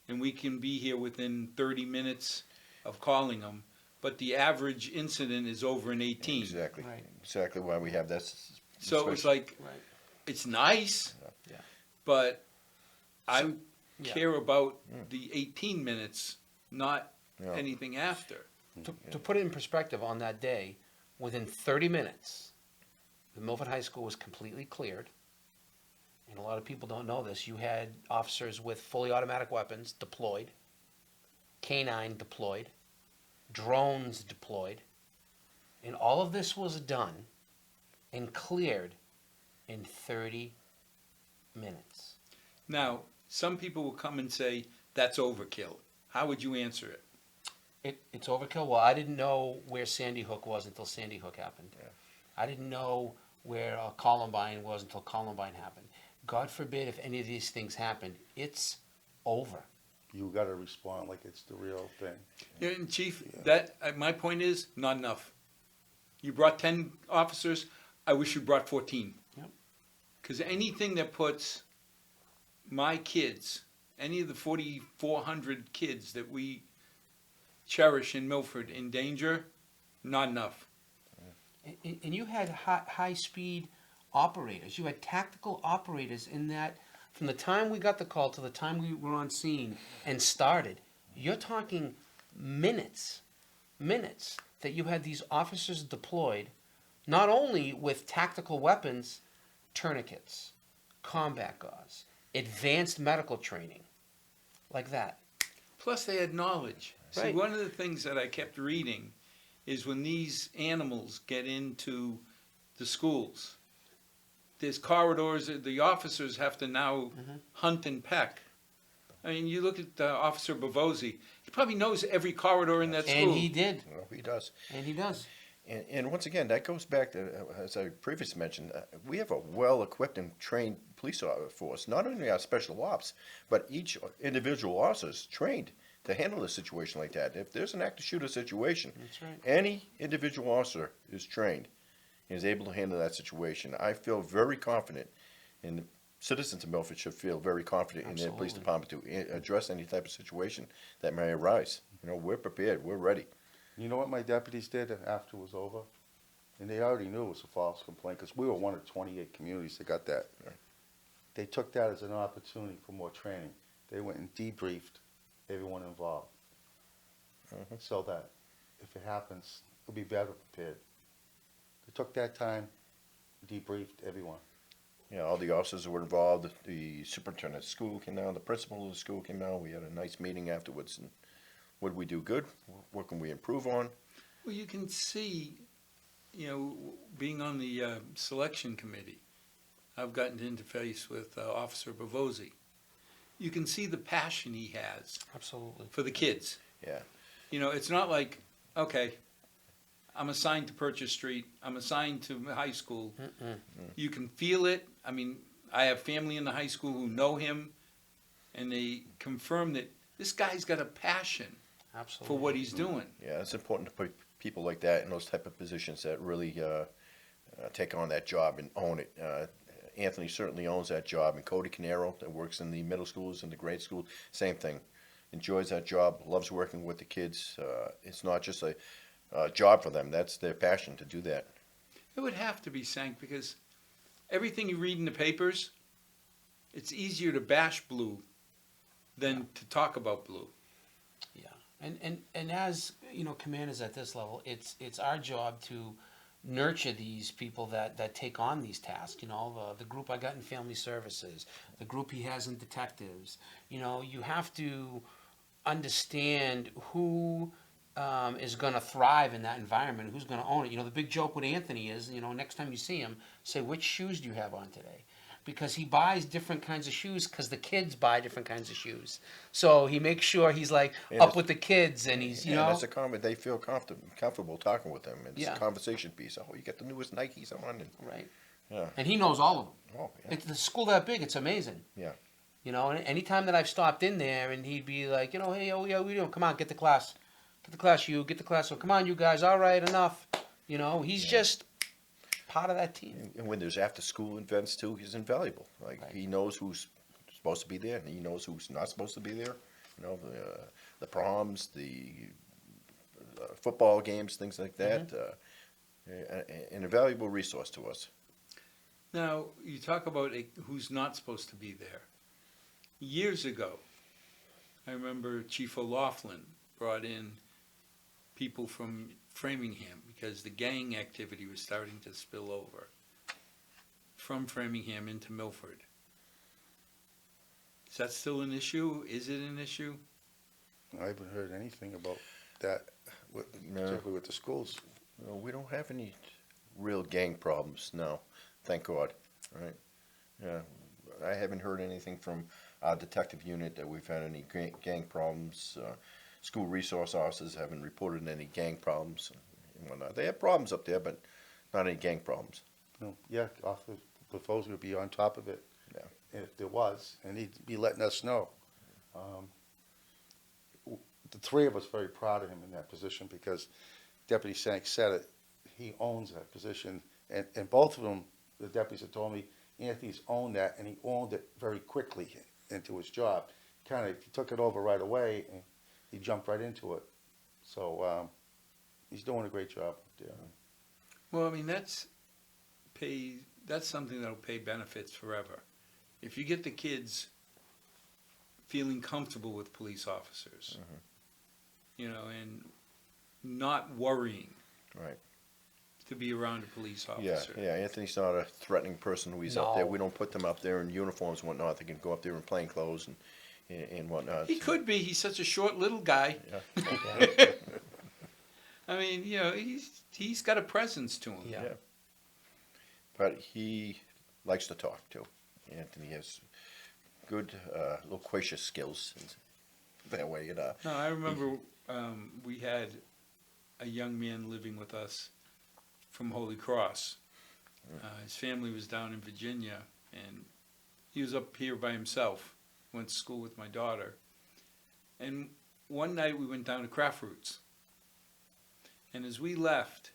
and we can be here within 30 minutes of calling them, but the average incident is over in 18. Exactly, Right. exactly why we have that. So it's like, Right. it's nice, Yeah. but I yeah. care about the 18 minutes, not Yeah. anything after. To put it in perspective, on that day, within 30 minutes, the Milford High School was completely cleared. And a lot of people don't know this. You had officers with fully automatic weapons deployed, canine deployed, drones deployed, and all of this was done and cleared in 30 minutes. Now, some people will come and say, that's overkill. How would you answer it? It's overkill. Well, I didn't know where Sandy Hook was until Sandy Hook happened. Yeah. I didn't know where Columbine was until Columbine happened. God forbid if any of these things happen, it's over. You gotta respond like it's the real thing. Yeah, and Chief, that, my point is, not enough. You brought 10 officers, I wish you brought 14. Yep. Because anything that puts my kids, any of the 4,400 kids that we cherish in Milford in danger, not enough. And you had high-speed operators. You had tactical operators in that from the time we got the call to the time we were on scene and started, you're talking minutes that you had these officers deployed, not only with tactical weapons, tourniquets, combat gauze, advanced medical training, like that. Plus, they had knowledge. See, Right. one of the things that I kept reading is when these animals get into the schools, there's corridors that the officers have to now hunt and peck. I mean, you look at Officer Bavosi, he probably knows every corridor in that school. And he did. Well, he does. And he does. And once again, that goes back to, as I previously mentioned, we have a well-equipped and trained police force, not only our special ops, but each individual officer is trained to handle a situation like that. If there's an active shooter situation, That's right. any individual officer is trained and is able to handle that situation. I feel very confident, and the citizens of Milford should feel very confident in their police Absolutely. department to address any type of situation that may arise. You know, we're prepared, we're ready. You know what my deputies did after it was over? And they already knew it was a false complaint, because we were one of 28 communities that got that. Right. They took that as an opportunity for more training. They went and debriefed everyone involved, so that if it happens, we'll be better prepared. They took that time, debriefed everyone. Yeah, all the officers that were involved, the superintendent of school came down, the principal of the school came down, we had a nice meeting afterwards, and what did we do good? What can we improve on? Well, you can see, you know, being on the selection committee, I've gotten to interface with Officer Bavosi. You can see the passion he has Absolutely. for the kids. Yeah. You know, it's not like, okay, I'm assigned to Purchase Street, I'm assigned to high school. You can feel it. I mean, I have family in the high school who know him, and they confirm that this guy's got a passion Absolutely. for what he's doing. Yeah, it's important to put people like that in those type of positions that really take on that job and own it. Anthony certainly owns that job, and Cody Canero, that works in the middle schools and the grade school, same thing. Enjoys that job, loves working with the kids. It's not just a job for them, that's their passion to do that. It would have to be sank because everything you read in the papers, it's easier to bash blue than to talk about blue. Yeah. And as, you know, commanders at this level, it's our job to nurture these people that take on these tasks. You know, the group I got in family services, the group he has in detectives. You know, you have to understand who is going to thrive in that environment, who's going to own it. You know, the big joke with Anthony is, you know, next time you see him, say, which shoes do you have on today? Because he buys different kinds of shoes because the kids buy different kinds of shoes. So he makes sure he's like And up it's- with the kids, and he's, you Yeah, know. that's a comment. They feel comfortable talking with them. It's Yeah. a conversation piece. Oh, you got the newest Nikes on, and Right. yeah. And he knows all of them. Oh, yeah. It's the school that big. It's amazing. Yeah. You know, and anytime that I've stopped in there, and he'd be like, you know, hey, oh yeah, we doing? Come on, get the class, you, get the class. So come on, you guys. All right, enough. You know, he's just part of that team. And when there's after-school events too, he's invaluable. Like Right. he knows who's supposed to be there, and he knows who's not supposed to be there. You know, the proms, the football games, things like that. An invaluable resource to us. Now, you talk about who's not supposed to be there. Years ago, I remember Chief O'Laughlin brought in people from Framingham because the gang activity was starting to spill over from Framingham into Milford. Is that still an issue? Is it an issue? I haven't heard anything about that, particularly with the schools. No, we don't have any real gang problems now, thank God. Right? Yeah, I haven't heard anything from our detective unit that we've had any gang problems. school resource officers haven't reported any gang problems and whatnot. They have problems up there, but not any gang problems. Yeah, Officer Defoe's gonna be on top of it. Yeah. If there was, and he'd be letting us know. The three of us very proud of him in that position because Deputy Sank said it, he owns that position. And both of them, the deputies have told me, Anthony's owned that and he owned it very quickly into his job. Kind of, he took it over right away and he jumped right into it. So, he's doing a great job there. Well, I mean, that's something that'll pay benefits forever. If you get the kids feeling comfortable with police officers, you know, and not worrying Right. to be around a police Yeah, officer. yeah. Anthony's not a threatening person who he's up there. No. We don't put them up there in uniforms and whatnot. They can go up there in plain clothes and whatnot. He could be. He's such a short little guy. Yeah. I mean, you know, he's got a presence to him. Yeah. Yeah. But he likes to talk too. Anthony has good loquacious skills that way. No, I remember we had a young man living with us from Holy Cross. His family was down in Virginia, and he was up here by himself. Went to school with my daughter. And one night we went down to Craft Roots. And as we left,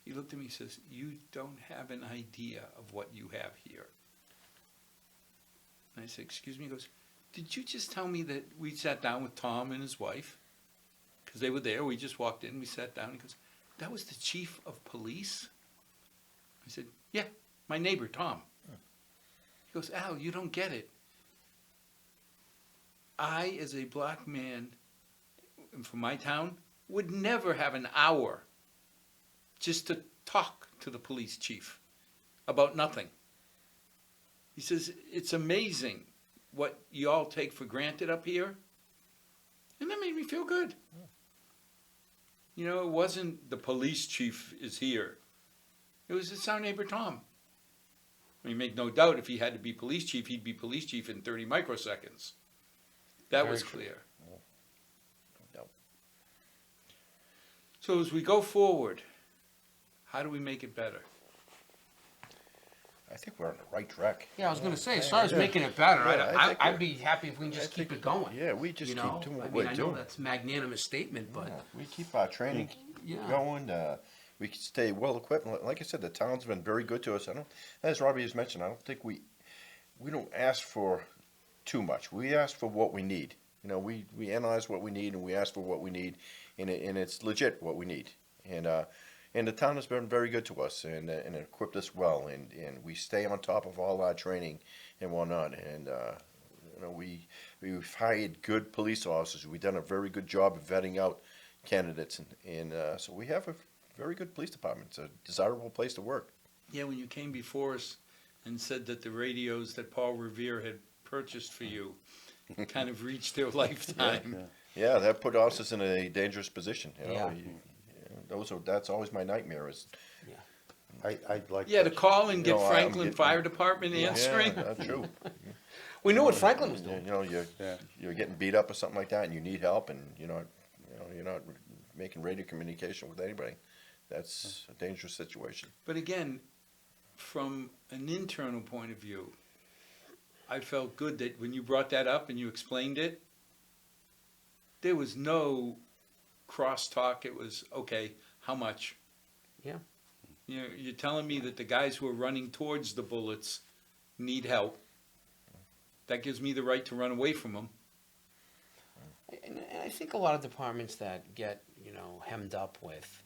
he looked at me and says, "You don't have an idea of what you have here." And I said, "Excuse me?" He goes, "Did you just tell me that we sat down with Tom and his wife?" Because they were there. We just walked in. We sat down. He goes, "That was the chief of police?" I said, "Yeah, my neighbor, Tom." He goes, "Al, you don't get it. I, as a black man from my town, would never have an hour just to talk to the police chief about nothing." He says, "It's amazing what you all take for granted up here." And that made me feel good. You know, it wasn't the police chief is here. It's our neighbor Tom. I mean, make no doubt, if he had to be police chief, he'd be police chief in 30 microseconds. That Very was true. clear. No. So as we go forward, how do we make it better? I think we're on the right track. Yeah, I was going to say, as far as making it better, Yeah, I think I'd be happy if we can just I keep think- it going. Yeah, we just You keep know, doing I what mean, we're I doing. know that's a magnanimous statement, but Yeah, we keep our training yeah. going. We can stay well equipped. Like I said, the town's been very good to us. As Robbie has mentioned, I don't think we don't ask for too much. We ask for what we need. You know, we analyze what we need and we ask for what we need, and it's legit what we need. And the town has been very good to us and equipped us well, and we stay on top of all our training and whatnot. And you know, we've hired good police officers. We've done a very good job of vetting out candidates, and so we have a very good police department. It's a desirable place to work. Yeah, when you came before us and said that the radios that Paul Revere had purchased for you kind of reached their lifetime. Yeah, that put officers in a dangerous position. You know, Yeah. That's always my nightmare. Is I'd like. Yeah, to call and get No, I'm Franklin getting- Fire Department answering. Yeah, that's true. We knew what Franklin was You doing. know, you're getting beat up or something like that, and you need help, and you're not making radio communication with anybody. That's a dangerous situation. But again, from an internal point of view, I felt good that when you brought that up and you explained it, there was no crosstalk. It was, okay, how much? Yeah. You're telling me that the guys who are running towards the bullets need help. That gives me the right to run away from them. And I think a lot of departments that get, hemmed up with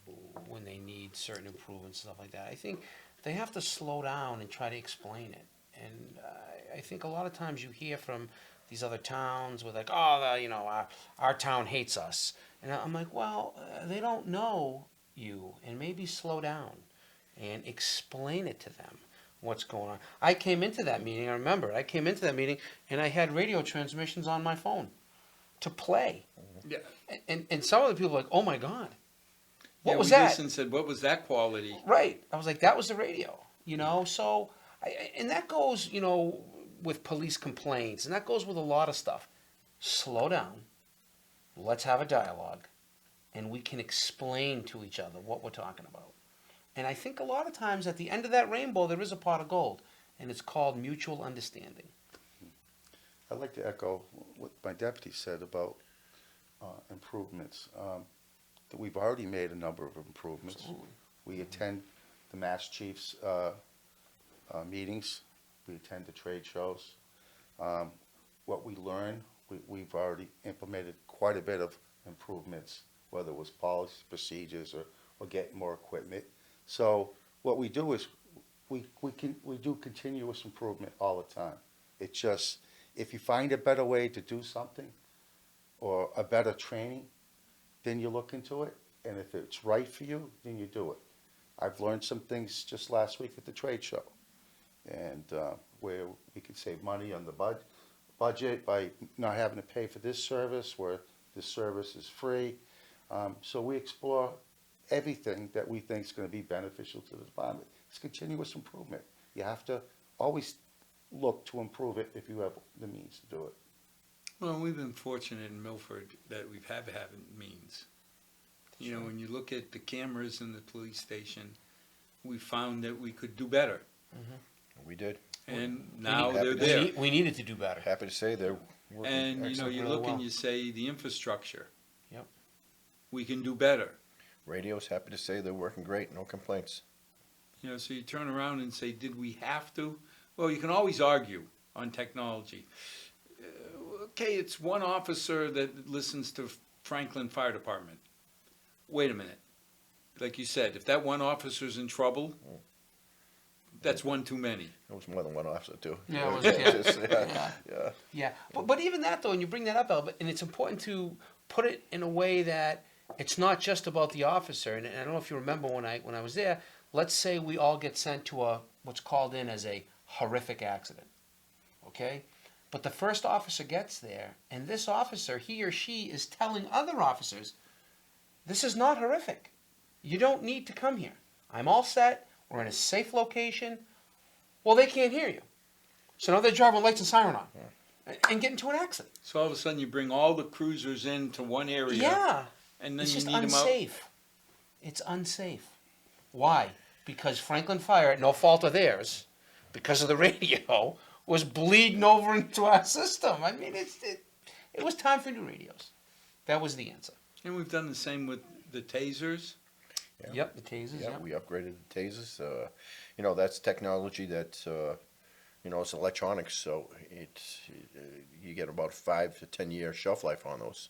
when they need certain improvements and stuff like that, I think they have to slow down and try to explain it. And I think a lot of times you hear from these other towns with like, oh, our town hates us. And I'm like, well, they don't know you, and maybe slow down and explain it to them what's going on. I came into that meeting, and I had radio transmissions on my phone to play. Yeah. And some of the people were like, oh my God, what was we that? listened and said, what was that quality? Right. I was like, that was the radio, so, and that goes, with police complaints, and that goes with a lot of stuff. Slow down let's have a dialogue, and we can explain to each other what we're talking about. And I think a lot of times at the end of that rainbow, there is a pot of gold, and it's called mutual understanding. I'd like to echo what my deputy said about improvements. That we've already made a number of improvements. Absolutely. We attend the Mass Chiefs meetings. We attend the trade shows. What we learn, we've already implemented quite a bit of improvements, whether it was policy, procedures, or getting more equipment. So what we do is we do continuous improvement all the time. It's just, if you find a better way to do something or a better training, then you look into it. And if it's right for you, then you do it. I've learned some things just last week at the trade show, and where we could save money on the budget by not having to pay for this service, where this service is free. So we explore everything that we think is going to be beneficial to the department. It's continuous improvement. You have to always look to improve it if you have the means to do it. Well, we've been fortunate in Milford that we've having means. You know, when you look at the cameras in the police station, we found that we could do better. We did. And now happy they're to there. We needed to do better. Happy to say they're working And, you know, excellent. you really look and well. you say the infrastructure. Yep. We can do better. Radios, happy to say they're working great, no complaints. You know, so you turn around and say, did we have to? Well, you can always argue on technology. Okay, it's one officer that listens to Franklin Fire Department. Wait a minute. Like you said, if that one officer's in trouble, that's one too many. It was more than one officer too. Yeah, it was, Just, Yeah. yeah. Yeah, but even that though, and you bring that up, Albert, and it's important to put it in a way that it's not just about the officer. And I don't know if you remember when I was there. Let's say we all get sent to what's called in as a horrific accident, okay? But the first officer gets there, and this officer, he or she, is telling other officers, "This is not horrific. You don't need to come here. I'm all set. We're in a safe location." Well, they can't hear you, so now they're driving lights and siren on, and get into an accident. So all of a sudden you bring all the cruisers into one area. Yeah, And then it's you just need them out. unsafe. It's unsafe. Why? Because Franklin Fire, at no fault of theirs, because of the radio, was bleeding over into our system. I mean, it was time for new radios. That was the answer. And we've done the same with the tasers. Yeah. Yep, the tasers. Yeah, Yep. we upgraded the tasers. You know, that's technology that, you know, it's electronics, so you get about 5 to 10 year shelf life on those.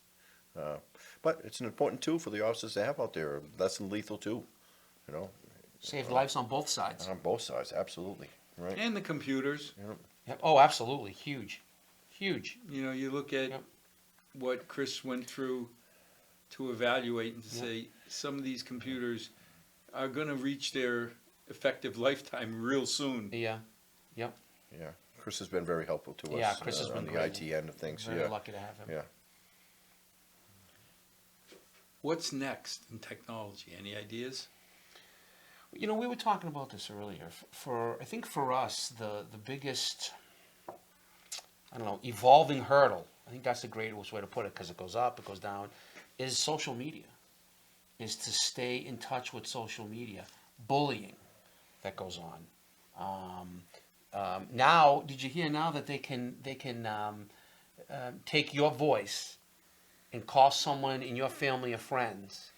But it's an important tool for the officers to have out there, less than lethal too, you know. Saved lives on both sides. On both sides, absolutely, right? And the computers. Yep. Oh, absolutely. Huge. Huge. You know, you look at Yep. what Chris went through to evaluate and to Yep. say some of these computers are going to reach their effective lifetime real soon. Yeah. Yeah, Chris has been very helpful to us. Yeah, Chris has on been the great. IT end of things, Very yeah. lucky to have him. Yeah. What's next in technology? Any ideas? You know, we were talking about this earlier. I think for us, the biggest, I don't know, evolving hurdle, I think that's the greatest way to put it because it goes up, it goes down, is social media. Is to stay in touch with social media. Bullying that goes on. Now, did you hear now that they can take your voice and call someone in your family or friends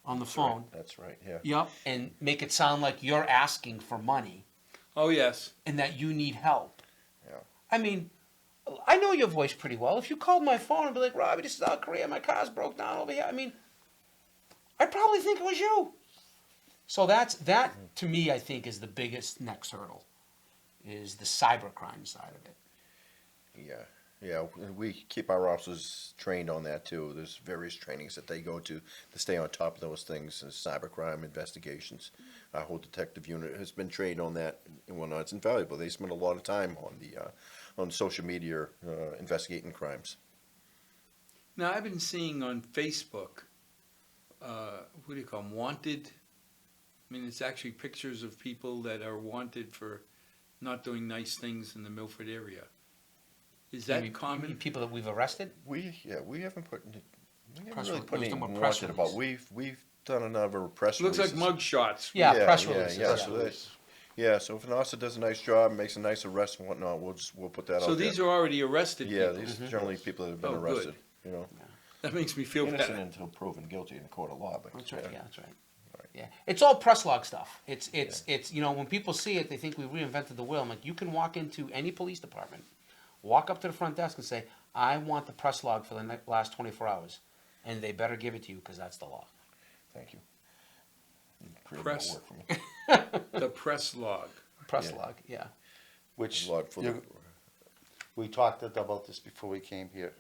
on the phone? That's right, yeah. Yep, and make it sound like you're asking for money Oh, yes. and that you need help. Yeah. I mean, I know your voice pretty well. If you called my phone and be like, "Robbie, this is South Korea, my car's broke down over here," I mean, I'd probably think it was you. So that to me, I think, is the biggest next hurdle, is the cybercrime side of it. Yeah, we keep our officers trained on that too. There's various trainings that they go to stay on top of those things, cybercrime investigations. Our whole detective unit has been trained on that and whatnot. It's invaluable. They spend a lot of time on social media investigating crimes. Now, I've been seeing on Facebook, what do you call them, wanted? I mean, it's actually pictures of people that are wanted for not doing nice things in the Milford area. Is that You mean common? people that we've arrested? We haven't put We haven't Press really re- put it was any the press wanted about, release. we've done another press Looks release. like mug shots. Yeah, press yeah, releases. yeah, Yeah. so that- Yeah, so if an officer does a nice job, makes a nice arrest and whatnot, we'll put that out So there. these are already arrested Yeah, people. these are generally people that have been Oh, good. arrested, you know. That makes me feel Innocent better. until proven guilty in a court of law, but. That's right. Yeah, that's right. Yeah, it's all press log stuff. It's you know, when people see it, they think we reinvented the wheel. I'm like, you can walk into any police department, walk up to the front desk and say, I want the press log for the last 24 hours, and they better give it to you because that's the law. Thank you. You created Press. more work for me. The press log. Press Yeah. log, yeah. Which, Log for the- you- we talked about this before we came here.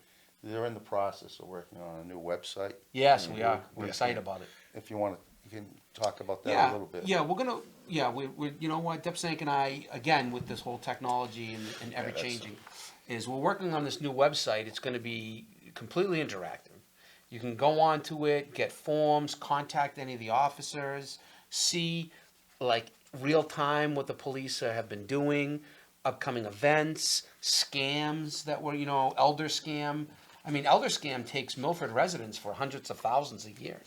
They're in the process of working on a new website. Yes, we are. We're we excited can- about it. If you want to, you can talk about that Yeah, a little bit. yeah, we're gonna, yeah, we you know what, Dipsank and I, again, with this whole technology and ever changing, is we're working on this new website. It's gonna be completely interactive. You can go onto it, get forms, contact any of the officers, see like real time what the police have been doing, upcoming events, scams that were, you know, Elder Scam. I mean, Elder Scam takes Milford residents for hundreds of thousands a year.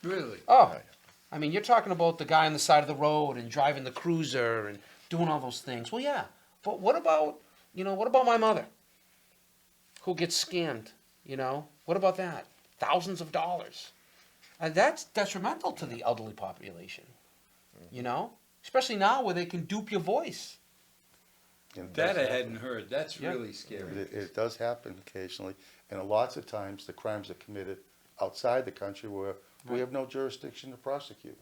Really? Oh, I mean, you're talking about the guy on the side of the road and driving the cruiser and doing all those things. Well, yeah, but what about, you know, what about my mother who gets scammed, you know? What about that? Thousands of dollars. And that's detrimental to the elderly population, you know? Especially now where they can dupe your voice. And it That does I happen. hadn't heard. That's Yeah. really scary. It does happen occasionally, and lots of times the crimes are committed outside the country where we have no jurisdiction to prosecute.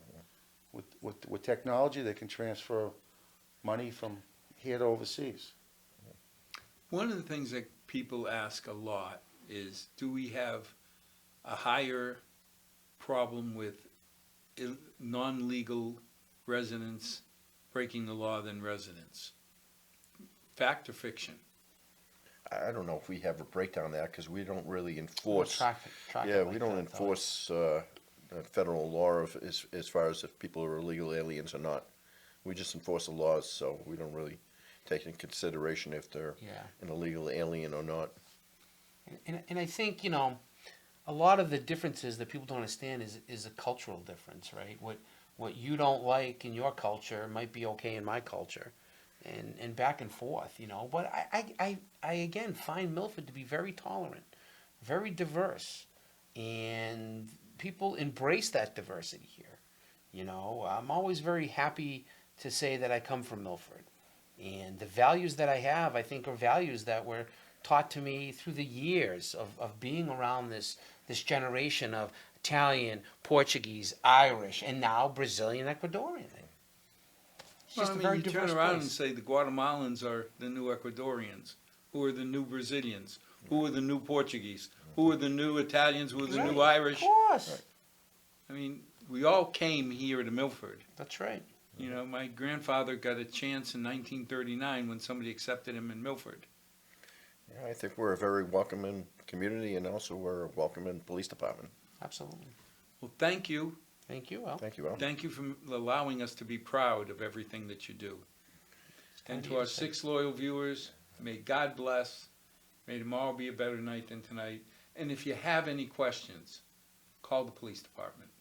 With technology, they can transfer money from here to overseas. One of the things that people ask a lot is, do we have a higher problem with non-legal residents breaking the law than residents? Fact or fiction? I don't know if we have a breakdown of that, because we don't really enforce. Track it Yeah, like we don't that, though. enforce federal law as far as if people are illegal aliens or not. We just enforce the laws, so we don't really take into consideration if they're Yeah. an illegal alien or not. And I think, you know, a lot of the differences that people don't understand is a cultural difference, right? What you don't like in your culture might be okay in my culture, and back and forth, you know. But I again find Milford to be very tolerant, very diverse, and people embrace that diversity here. You know, I'm always very happy to say that I come from Milford, and the values that I have, I think, are values that were taught to me through the years of being around this generation of Italian, Portuguese, Irish, and now Brazilian, Ecuadorian. It's Well, just I a mean, very you diverse turn around place. and say the Guatemalans are the new Ecuadorians, who are the new Brazilians, who are the new Portuguese, who are the new Italians, who are the new Right, Irish. Of course. I mean, we all came here to Milford. That's right. You know, my grandfather got a chance in 1939 when somebody accepted him in Milford. Yeah, I think we're a very welcoming community, and also we're a welcoming police department. Absolutely. Well, thank you. Thank you, Al. Thank you, Al. Thank you for allowing us to be proud of everything that you do. And to our 6 loyal viewers, may God bless. May tomorrow be a better night than tonight. And if you have any questions, call the police department.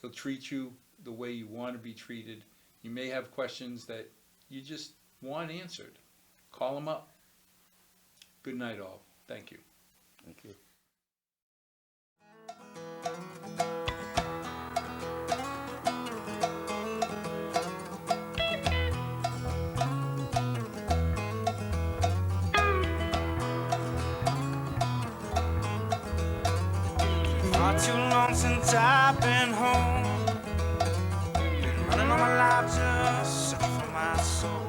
They'll treat you the way you want to be treated. You may have questions that you just want answered. Call them up. Good night, all. Thank you. Thank you. Not too long since I've been home. Been running all my life just searching for my soul.